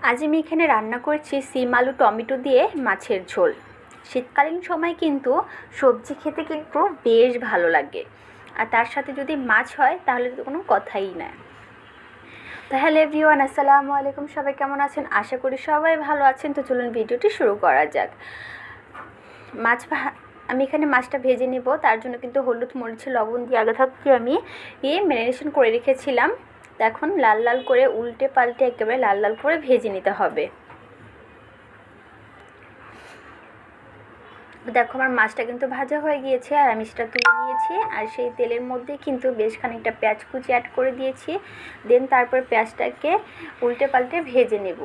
আজ আমি এখানে রান্না করছি সিম আলু টমেটো দিয়ে মাছের ঝোল। শীতকালীন সময় কিন্তু সবজি খেতে কিন্তু বেশ ভালো লাগে, আর তার সাথে যদি মাছ হয় তাহলে তো কোনো কথাই না। তাহলে এভরিওয়ান, আসসালামু আলাইকুম। সবাই কেমন আছেন? আশা করি সবাই ভালো আছেন। তো চলুন ভিডিওটি শুরু করা যাক। আমি এখানে মাছটা ভেজে নেব। তার জন্য কিন্তু হলুদ মরিচ লবণ দিয়ে আগে থাকতে আমি ম্যারিনেশন করে রেখেছিলাম। এখন লাল লাল করে উল্টে পাল্টে একেবারে লাল লাল করে ভেজে নিতে হবে। দেখো আমার মাছটা কিন্তু ভাজা হয়ে গিয়েছে, আর আমি সেটা তুলে নিয়েছি। আর সেই তেলের মধ্যে কিন্তু বেশ খানিকটা পেঁয়াজ কুচি অ্যাড করে দিয়েছি। দেন তারপর পেঁয়াজটাকে উল্টে পাল্টে ভেজে নেব।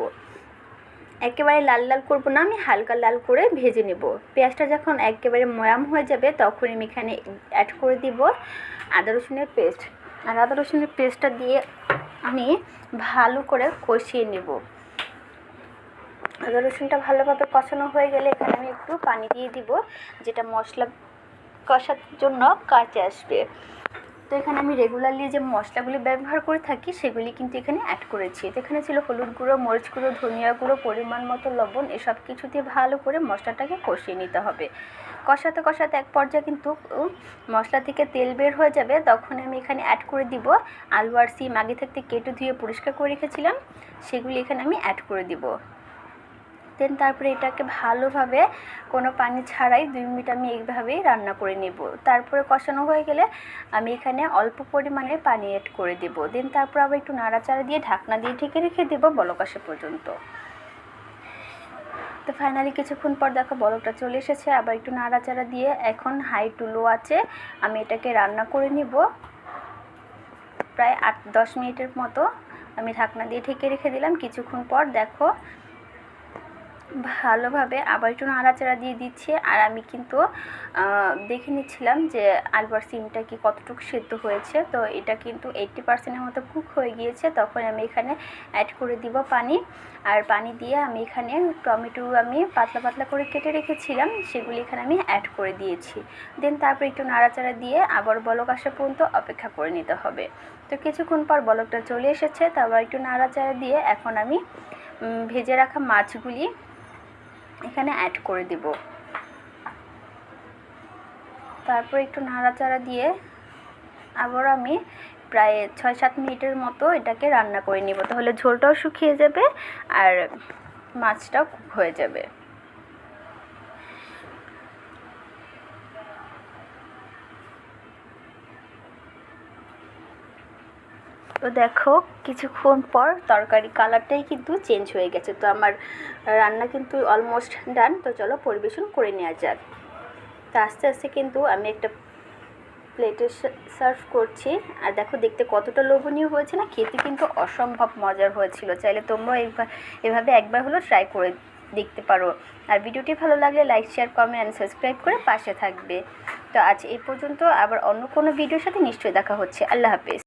একেবারে লাল লাল করবো না, আমি হালকা লাল করে ভেজে নেব। পেঁয়াজটা যখন একেবারে ময়াম হয়ে যাবে তখন আমি এখানে অ্যাড করে দিব আদা রসুনের পেস্ট। আর আদা রসুনের পেস্টটা দিয়ে আমি ভালো করে কষিয়ে নেব। আদা রসুনটা ভালোভাবে কষানো হয়ে গেলে এখানে আমি একটু পানি দিয়ে দিব, যেটা মশলা কষার জন্য কাজে আসবে। তো এখানে আমি রেগুলারলি যে মশলাগুলি ব্যবহার করে থাকি সেগুলি কিন্তু এখানে অ্যাড করেছি। তো এখানে ছিল হলুদ গুঁড়ো, মরিচ গুঁড়ো, ধনিয়া গুঁড়ো, পরিমাণ মতো লবণ। এসব কিছু দিয়ে ভালো করে মশলাটাকে কষিয়ে নিতে হবে। কষাতে কষাতে এক পর্যায়ে কিন্তু মশলা থেকে তেল বের হয়ে যাবে। তখন আমি এখানে অ্যাড করে দিব আলু আর সিম আগে থেকে কেটে ধুয়ে পরিষ্কার করে রেখেছিলাম, সেগুলি এখানে আমি অ্যাড করে দিব। দেন তারপরে এটাকে ভালোভাবে কোনো পানি ছাড়াই 2 মিনিট আমি এইভাবেই রান্না করে নেব। তারপরে কষানো হয়ে গেলে আমি এখানে অল্প পরিমাণে পানি অ্যাড করে দেব। দেন তারপর আবার একটু নাড়াচাড়া দিয়ে ঢাকনা দিয়ে ঢেকে রেখে দেবো বলক আসা পর্যন্ত। তো ফাইনালি কিছুক্ষণ পর দেখো বলকটা চলে এসেছে। আবার একটু নাড়াচাড়া দিয়ে এখন হাই টু লো আছে আমি এটাকে রান্না করে নেব। প্রায় 8-10 মিনিটের মতো আমি ঢাকনা দিয়ে ঢেকে রেখে দিলাম। কিছুক্ষণ পর দেখো ভালোভাবে আবার একটু নাড়াচাড়া দিয়ে দিচ্ছি। আর আমি কিন্তু দেখে নিচ্ছিলাম যে আলু আর সিমটা কি কতটুকু সেদ্ধ হয়েছে। তো এটা কিন্তু 80%-এর মতো কুক হয়ে গিয়েছে। তখন আমি এখানে অ্যাড করে দিব পানি। আর পানি দিয়ে আমি এখানে টমেটো আমি পাতলা পাতলা করে কেটে রেখেছিলাম, সেগুলি এখানে আমি অ্যাড করে দিয়েছি। দেন তারপর একটু নাড়াচাড়া দিয়ে আবার বলক আসা পর্যন্ত অপেক্ষা করে নিতে হবে। তো কিছুক্ষণ পর বলকটা চলে এসেছে। তারপর একটু নাড়াচাড়া দিয়ে এখন আমি ভেজে রাখা মাছগুলি এখানে অ্যাড করে দিব। তারপর একটু নাড়াচাড়া দিয়ে আবার আমি প্রায় 6-7 মিনিটের মতো এটাকে রান্না করে নিব। তাহলে ঝোলটাও শুকিয়ে যাবে আর মাছটাও কুক হয়ে যাবে। তো দেখো কিছুক্ষণ পর তরকারি কালারটাই কিন্তু চেঞ্জ হয়ে গেছে। তো আমার রান্না কিন্তু অলমোস্ট ডান। তো চলো পরিবেশন করে নেওয়া যাক। তো আস্তে আস্তে কিন্তু আমি একটা প্লেটে সার্ভ করছি। আর দেখো দেখতে কতটা লোভনীয় হয়েছে না, খেতে কিন্তু অসম্ভব মজার হয়েছিল। চাইলে তোমরা এভাবে একবার হলো ট্রাই করে দেখতে পারো। আর ভিডিওটি ভালো লাগলে like, share, comment and subscribe করে পাশে থাকবে। তো আজ এই পর্যন্ত, আবার অন্য কোনো ভিডিওর সাথে নিশ্চয়ই দেখা হচ্ছে। আল্লাহ হাফেজ।